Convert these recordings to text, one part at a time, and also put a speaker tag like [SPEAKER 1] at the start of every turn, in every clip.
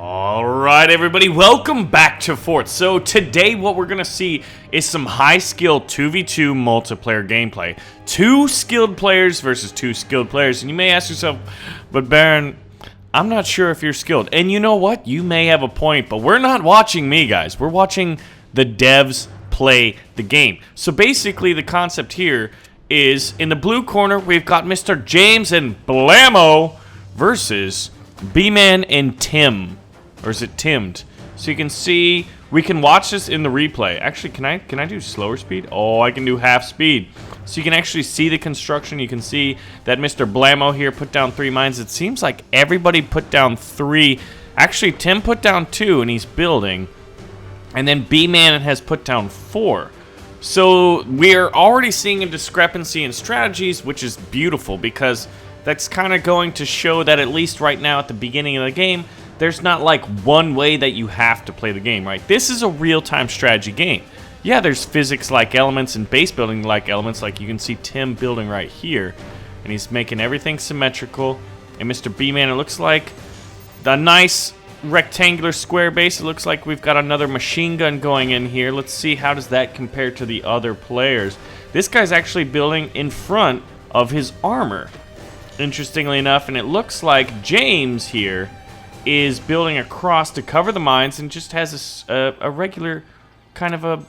[SPEAKER 1] Alright everybody, welcome back to Fort. So today what we're going to see is some high-skill 2v2 multiplayer gameplay. Two skilled players versus two skilled players. And you may ask yourself, but Baron, I'm not sure if you're skilled. And you know what? You may have a point, but we're not watching me, guys. We're watching the devs play the game. So basically the concept here is, in the blue corner, we've got Mr. James and Blammo versus B-Man and Tim. Or is it Timmed? So you can see, we can watch this in the replay. Actually, can I do slower speed? Oh, I can do half speed. So you can actually see the construction. You can see that Mr. Blammo here put down 3 mines. It seems like everybody put down 3. Actually, Tim put down 2 and he's building. And then B-Man has put down 4. So we're already seeing a discrepancy in strategies, which is beautiful because that's kind of going to show that at least right now at the beginning of the game, there's not like one way that you have to play the game, right? This is a real-time strategy game. Yeah, there's physics-like elements and base building-like elements, like you can see Tim building right here. And he's making everything symmetrical. And Mr. B-Man, it looks like the nice rectangular square base. It looks like we've got another machine gun going in here. Let's see, how does that compare to the other players? This guy's actually building in front of his armor, interestingly enough. And it looks like James here is building across to cover the mines and just has a regular kind of a,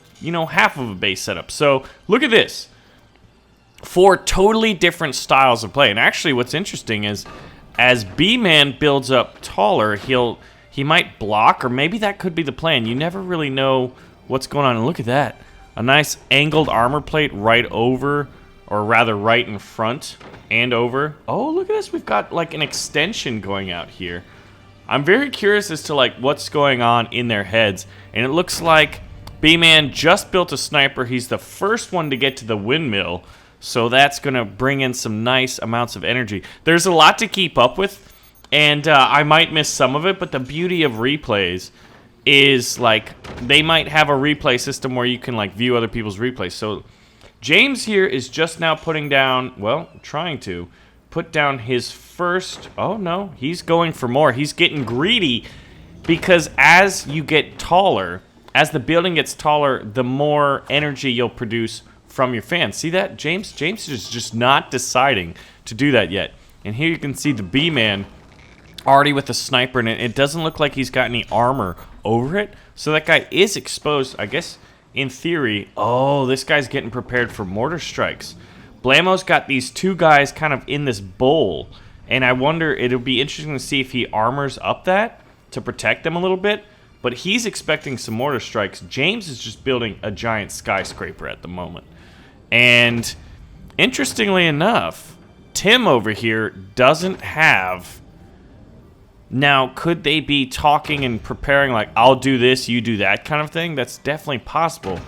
[SPEAKER 1] half of a base setup. So look at this. 4 totally different styles of play. And actually what's interesting is as B-Man builds up taller, he might block, or maybe that could be the plan. You never really know what's going on. And look at that. A nice angled armor plate right over, or rather right in front and over. Oh, look at this. We've got like an extension going out here. I'm very curious as to like what's going on in their heads. And it looks like B-Man just built a sniper. He's the first one to get to the windmill. So that's going to bring in some nice amounts of energy. There's a lot to keep up with. And I might miss some of it. But the beauty of replays is like they might have a replay system where you can like view other people's replays. So James here is just now putting down, well, trying to put down his first. Oh no, he's going for more. He's getting greedy because as you get taller, as the building gets taller, the more energy you'll produce from your fans. See that? James is just not deciding to do that yet. And here you can see the B-Man already with the sniper, and it doesn't look like he's got any armor over it. So that guy is exposed, I guess, in theory. Oh, this guy's getting prepared for mortar strikes. Blammo's got these 2 guys kind of in this bowl, and I wonder, it'll be interesting to see if he armors up that to protect them a little bit, but he's expecting some mortar strikes. James is just building a giant skyscraper at the moment. And interestingly enough, Tim over here doesn't have. Now, could they be talking and preparing like, I'll do this, you do that kind of thing? That's definitely possible,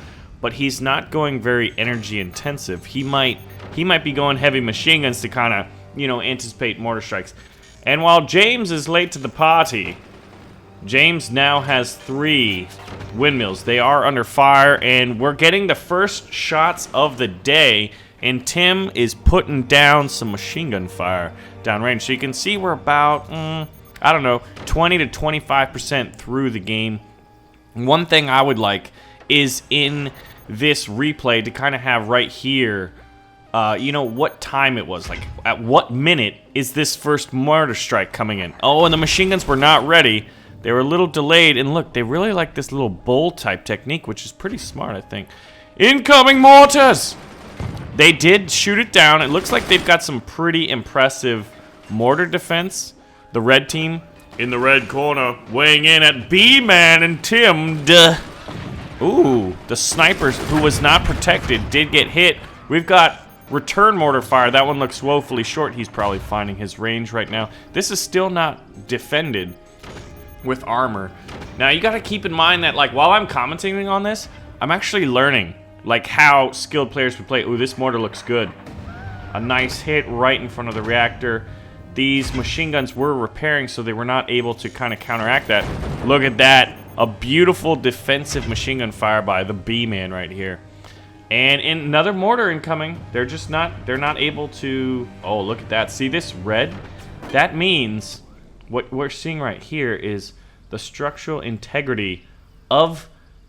[SPEAKER 1] but he's not going very energy intensive. He might be going heavy machine guns to kind of, anticipate mortar strikes. And while James is late to the party, James now has 3 windmills. They are under fire, and we're getting the first shots of the day, and Tim is putting down some machine gun fire downrange. So you can see we're about, 20 to 25% through the game. One thing I would like is in this replay to kind of have right here, what time it was. Like, at what minute is this first mortar strike coming in? Oh, and the machine guns were not ready. They were a little delayed. And look, they really like this little bowl type technique, which is pretty smart, I think. Incoming mortars! They did shoot it down. It looks like they've got some pretty impressive mortar defense. The red team in the red corner weighing in at B-Man and Tim. Ooh, the snipers who was not protected did get hit. We've got return mortar fire. That one looks woefully short. He's probably finding his range right now. This is still not defended with armor. Now, you got to keep in mind that, like, while I'm commentating on this, I'm actually learning, like, how skilled players would play. Ooh, this mortar looks good. A nice hit right in front of the reactor. These machine guns were repairing, so they were not able to kind of counteract that. Look at that. A beautiful defensive machine gun fire by the B-Man right here. And another mortar incoming. They're not able to. Oh, look at that. See this red? That means what we're seeing right here is the structural integrity of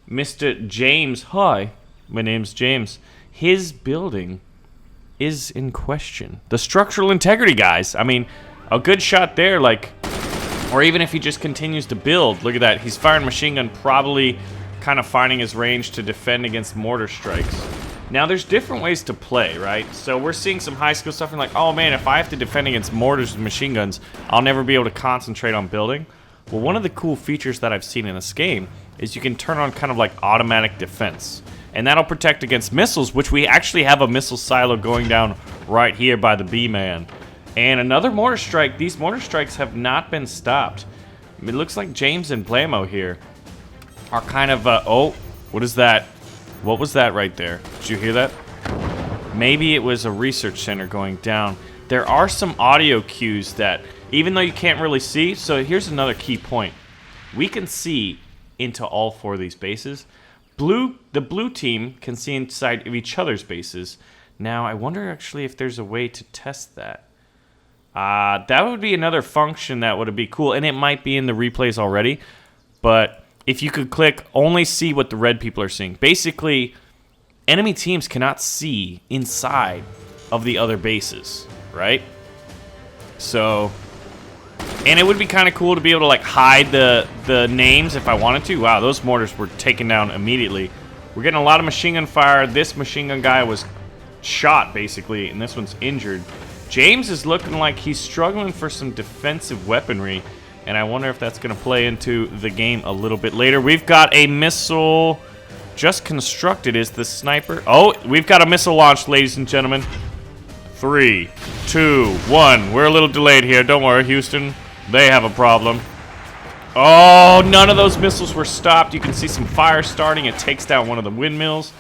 [SPEAKER 1] Mr. James. Hi, my name's James. His building is in question. The structural integrity, guys. I mean, a good shot there, like, or even if he just continues to build. Look at that. He's firing machine gun, probably kind of finding his range to defend against mortar strikes. Now, there's different ways to play, right? So we're seeing some high skill stuff and like, oh man, if I have to defend against mortars and machine guns, I'll never be able to concentrate on building. Well, one of the cool features that I've seen in this game is you can turn on kind of like automatic defense. And that'll protect against missiles, which we actually have a missile silo going down right here by the B-man. And another mortar strike. These mortar strikes have not been stopped. It looks like James and Blamo here are kind of, oh, what is that? What was that right there? Did you hear that? Maybe it was a research center going down. There are some audio cues that, even though you can't really see, so here's another key point. We can see into all four of these bases. The blue team can see inside of each other's bases. Now, I wonder actually if there's a way to test that. That would be another function that would be cool, and it might be in the replays already, but if you could click only see what the red people are seeing. Basically, enemy teams cannot see inside of the other bases, right? So, and it would be kind of cool to be able to like hide the names if I wanted to. Wow, those mortars were taken down immediately. We're getting a lot of machine gun fire. This machine gun guy was shot basically, and this one's injured. James is looking like he's struggling for some defensive weaponry, and I wonder if that's going to play into the game a little bit later. We've got a missile just constructed. Is the sniper? Oh, we've got a missile launched, ladies and gentlemen. 3, 2, 1. We're a little delayed here. Don't worry, Houston. They have a problem. Oh, none of those missiles were stopped. You can see some fire starting. It takes down one of the windmills.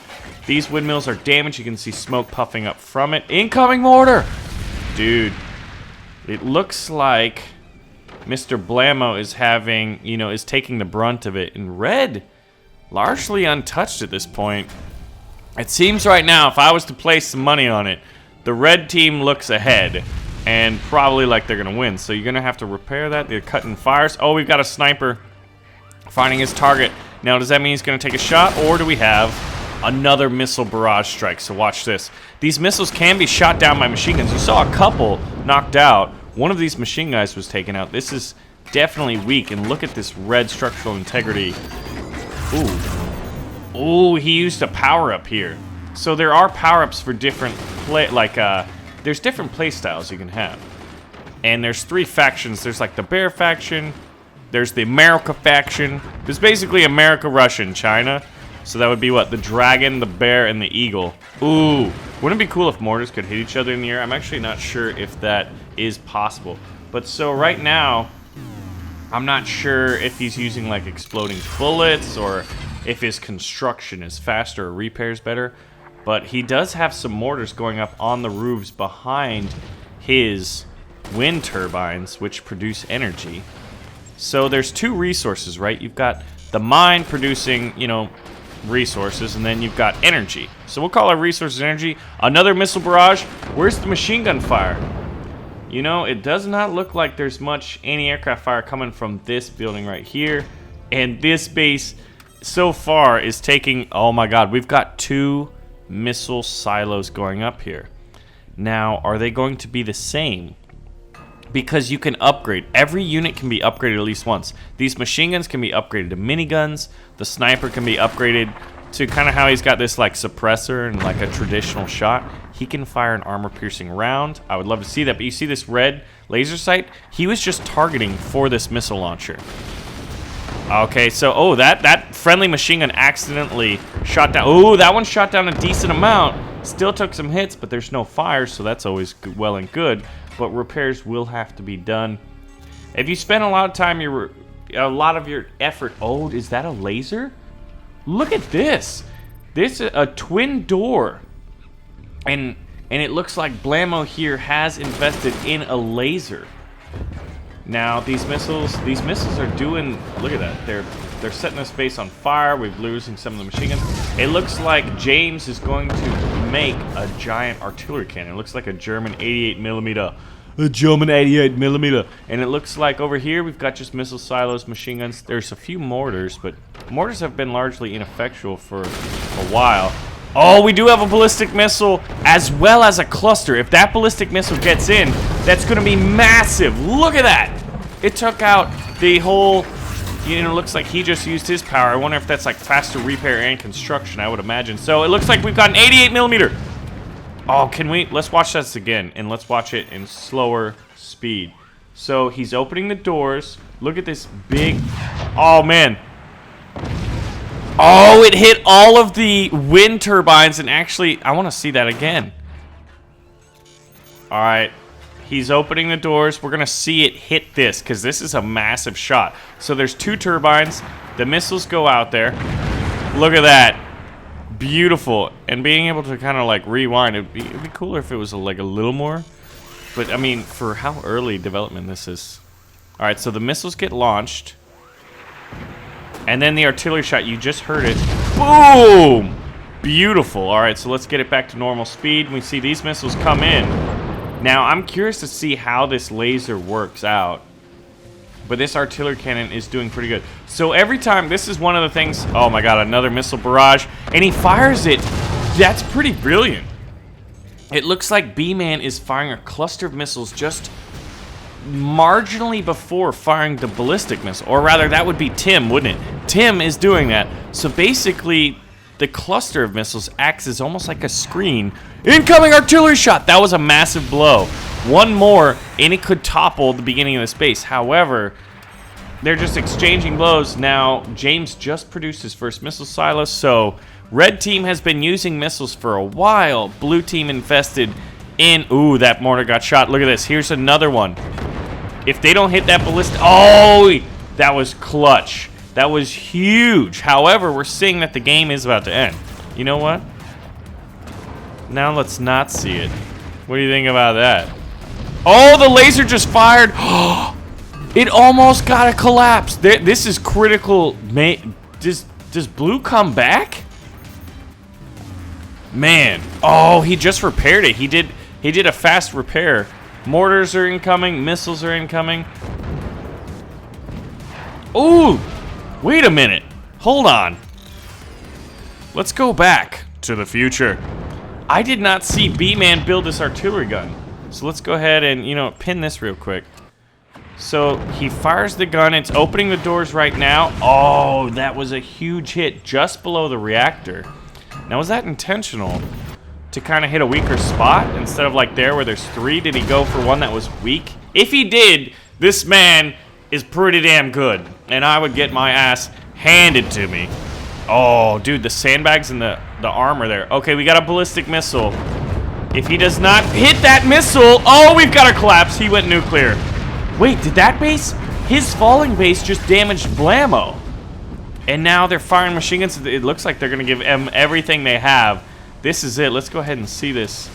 [SPEAKER 1] These windmills are damaged. You can see smoke puffing up from it. Incoming mortar! Dude, it looks like Mr. Blamo is having, is taking the brunt of it. And red, largely untouched at this point. It seems right now, if I was to place some money on it, the red team looks ahead and probably like they're going to win. So you're going to have to repair that. They're cutting fires. Oh, we've got a sniper finding his target. Now, does that mean he's going to take a shot, or do we have another missile barrage strike? So watch this. These missiles can be shot down by machine guns. You saw a couple knocked out. One of these machine guys was taken out. This is definitely weak. And look at this red structural integrity. Ooh. Ooh, he used a power-up here. So there are power-ups for different play, there's different play styles you can have. And there's 3 factions. There's like the Bear faction. There's the America faction. There's basically America, Russia, and China. So that would be what? The dragon, the bear, and the eagle. Ooh. Wouldn't it be cool if mortars could hit each other in the air? I'm actually not sure if that is possible. But so right now, I'm not sure if he's using like exploding bullets or if his construction is faster or repairs better. But he does have some mortars going up on the roofs behind his wind turbines, which produce energy. So there's 2 resources, right? You've got the mine producing, resources, and then you've got energy. So we'll call our resources energy. Another missile barrage. Where's the machine gun fire? It does not look like there's much anti-aircraft fire coming from this building right here. And this base so far is taking, oh my god, we've got 2 missile silos going up here. Now, are they going to be the same? Because you can upgrade. Every unit can be upgraded at least once. These machine guns can be upgraded to miniguns. The sniper can be upgraded to kind of how he's got this like suppressor and like a traditional shot. He can fire an armor-piercing round. I would love to see that. But you see this red laser sight? He was just targeting for this missile launcher. Okay, so, that friendly machine gun accidentally shot down. Oh, that one shot down a decent amount. Still took some hits, but there's no fire, so that's always good, well and good. But repairs will have to be done. If you spend a lot of time, a lot of your effort. Oh, is that a laser? Look at this. This is a twin door. And it looks like Blamo here has invested in a laser. Now these missiles are doing, look at that. They're setting this base on fire. We're losing some of the machine guns. It looks like James is going to make a giant artillery cannon. It looks like a German 88mm a German 88mm. And it looks like over here we've got just missile silos, machine guns. There's a few mortars, but mortars have been largely ineffectual for a while. Oh, we do have a ballistic missile as well as a cluster. If that ballistic missile gets in, that's going to be massive. Look at that. It took out the whole, you know, looks like he just used his power. I wonder if that's like faster repair and construction, I would imagine. So it looks like we've got an 88mm. Oh, let's watch this again, and let's watch it in slower speed. So he's opening the doors. Look at this big, oh man. Oh, it hit all of the wind turbines, and actually, I want to see that again. All right, he's opening the doors. We're going to see it hit this, because this is a massive shot. So there's 2 turbines. The missiles go out there. Look at that. Beautiful. And being able to kind of like rewind, it'd be cooler if it was like a little more. But, I mean, for how early development this is. All right, so the missiles get launched. And then the artillery shot, you just heard it. Boom! Beautiful. All right, so let's get it back to normal speed. We see these missiles come in. Now, I'm curious to see how this laser works out. But this artillery cannon is doing pretty good. So every time, this is one of the things. Oh my god, another missile barrage. And he fires it. That's pretty brilliant. It looks like B-Man is firing a cluster of missiles just marginally before firing the ballistic missile. Or rather, that would be Tim, wouldn't it? Tim is doing that. So basically, the cluster of missiles acts as almost like a screen. Incoming artillery shot! That was a massive blow. One more, and it could topple the beginning of the space. However, they're just exchanging blows. Now, James just produced his first missile silo, so red team has been using missiles for a while. Blue team invested in... Ooh, that mortar got shot. Look at this. Here's another one. If they don't hit that ballistic... Oh, that was clutch. That was huge. However, we're seeing that the game is about to end. You know what? Now let's not see it. What do you think about that? Oh, the laser just fired. It almost got a collapse. This is critical. Does Blue come back? Man. Oh, he just repaired it. He did a fast repair. Mortars are incoming. Missiles are incoming. Ooh. Wait a minute. Hold on. Let's go back to the future. I did not see B-Man build this artillery gun. So let's go ahead and, you know, pin this real quick. So he fires the gun. It's opening the doors right now. Oh, that was a huge hit just below the reactor. Now, was that intentional to kind of hit a weaker spot instead of like there where there's 3? Did he go for one that was weak? If he did, this man is pretty damn good. And I would get my ass handed to me. Oh, dude, the sandbags and the armor there. Okay, we got a ballistic missile. If he does not hit that missile... Oh, we've got a collapse. He went nuclear. Wait, did that base... His falling base just damaged Blammo. And now they're firing machine guns. It looks like they're going to give them everything they have. This is it. Let's go ahead and see this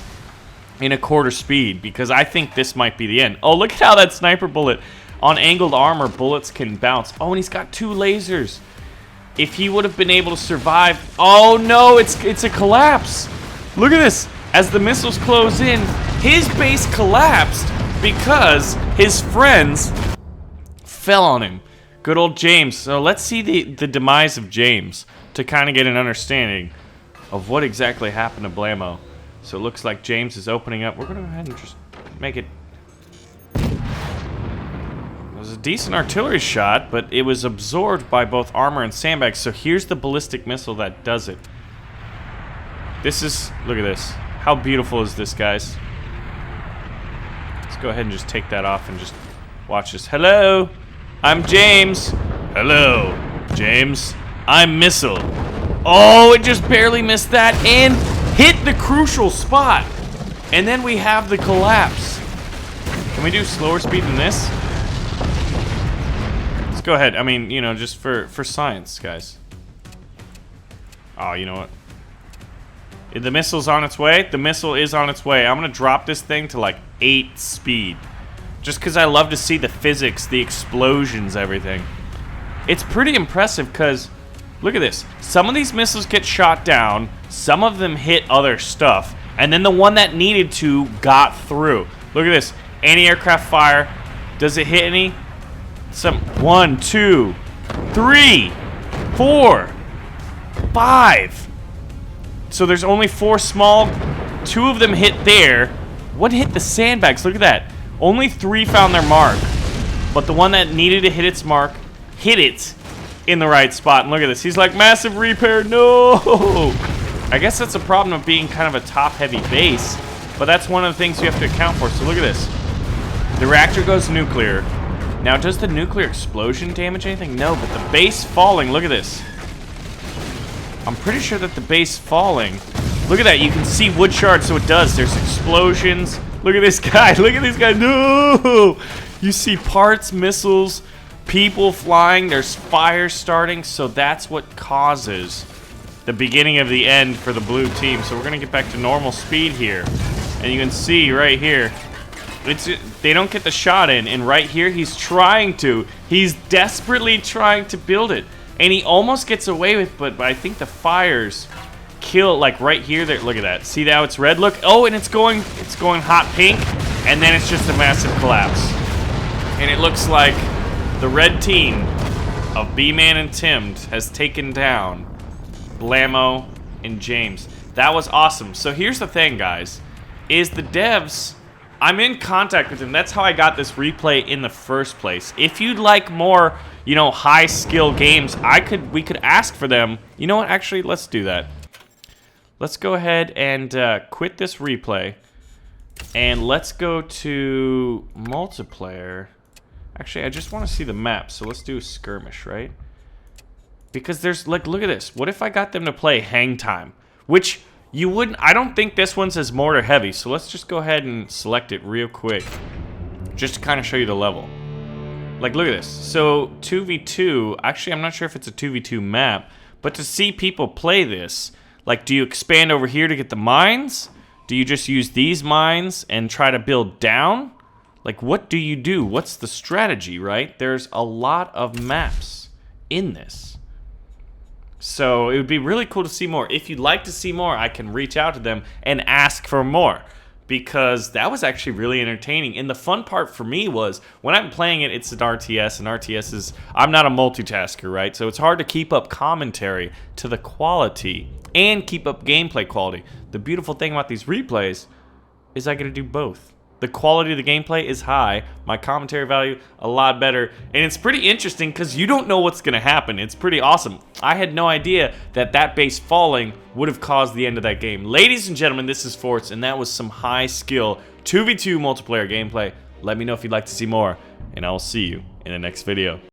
[SPEAKER 1] in a quarter speed, because I think this might be the end. Oh, look at how that sniper bullet... On angled armor, bullets can bounce. Oh, and he's got 2 lasers. If he would have been able to survive... Oh, no, it's a collapse. Look at this. As the missiles close in, his base collapsed because his friends fell on him. Good old James. So let's see the demise of James to kind of get an understanding of what exactly happened to Blammo. So it looks like James is opening up. We're going to go ahead and just make it... It was a decent artillery shot, but it was absorbed by both armor and sandbags. So here's the ballistic missile that does it. This is... Look at this. How beautiful is this, guys? Let's go ahead and just take that off and just watch this. Hello, I'm James. Hello, James. I'm Missile. Oh, it just barely missed that and hit the crucial spot. And then we have the collapse. Can we do slower speed than this? Let's go ahead. I mean, you know, just for science, guys. Oh, you know what? The missile's on its way. The missile is on its way. I'm going to drop this thing to like 8 speed. Just because I love to see the physics, the explosions, everything. It's pretty impressive because, look at this. Some of these missiles get shot down. Some of them hit other stuff. And then the one that needed to got through. Look at this. Anti-aircraft fire. Does it hit any? Some 1, 2, 3, 4, 5. So there's only 4 small. 2 of them hit there. One hit the sandbags. Look at that. Only 3 found their mark. But the one that needed to hit its mark hit it in the right spot. And look at this. He's like, massive repair. No. I guess that's a problem of being kind of a top-heavy base. But that's one of the things you have to account for. So look at this. The reactor goes nuclear. Now, does the nuclear explosion damage anything? No, but the base falling. Look at this. I'm pretty sure that the base falling. Look at that. You can see wood shards, so it does. There's explosions. Look at this guy. Look at this guy. No! You see parts, missiles, people flying. There's fire starting. So that's what causes the beginning of the end for the blue team. So we're going to get back to normal speed here. And you can see right here, they don't get the shot in. And right here, he's desperately trying to build it. And he almost gets away with it, but I think the fires kill, like right here. There, look at that. See now it's red. Look. Oh, and it's going hot pink, and then it's just a massive collapse. And it looks like the red team of B-Man and Timmed has taken down Blammo and James. That was awesome. So here's the thing, guys, is the devs, I'm in contact with them. That's how I got this replay in the first place. If you'd like more, you know, high skill games, we could ask for them. You know what? Actually, let's do that. Let's go ahead and quit this replay, and let's go to multiplayer. Actually, I just want to see the map, so let's do a skirmish, right? Because there's, like, look at this. What if I got them to play Hang Time? Which you wouldn't, I don't think this one says mortar heavy, so let's just go ahead and select it real quick. Just to kind of show you the level. Like, look at this. So, 2v2, actually, I'm not sure if it's a 2v2 map, but to see people play this, like, do you expand over here to get the mines? Do you just use these mines and try to build down? Like, what do you do? What's the strategy, right? There's a lot of maps in this. So it would be really cool to see more. If you'd like to see more, I can reach out to them and ask for more, because that was actually really entertaining. And the fun part for me was, when I'm playing it, it's an RTS, and RTS is, I'm not a multitasker, right? So it's hard to keep up commentary to the quality and keep up gameplay quality. The beautiful thing about these replays is I get to do both. The quality of the gameplay is high, my commentary value a lot better, and it's pretty interesting because you don't know what's going to happen. It's pretty awesome. I had no idea that that base falling would have caused the end of that game. Ladies and gentlemen, this is Forts, and that was some high skill 2v2 multiplayer gameplay. Let me know if you'd like to see more, and I will see you in the next video.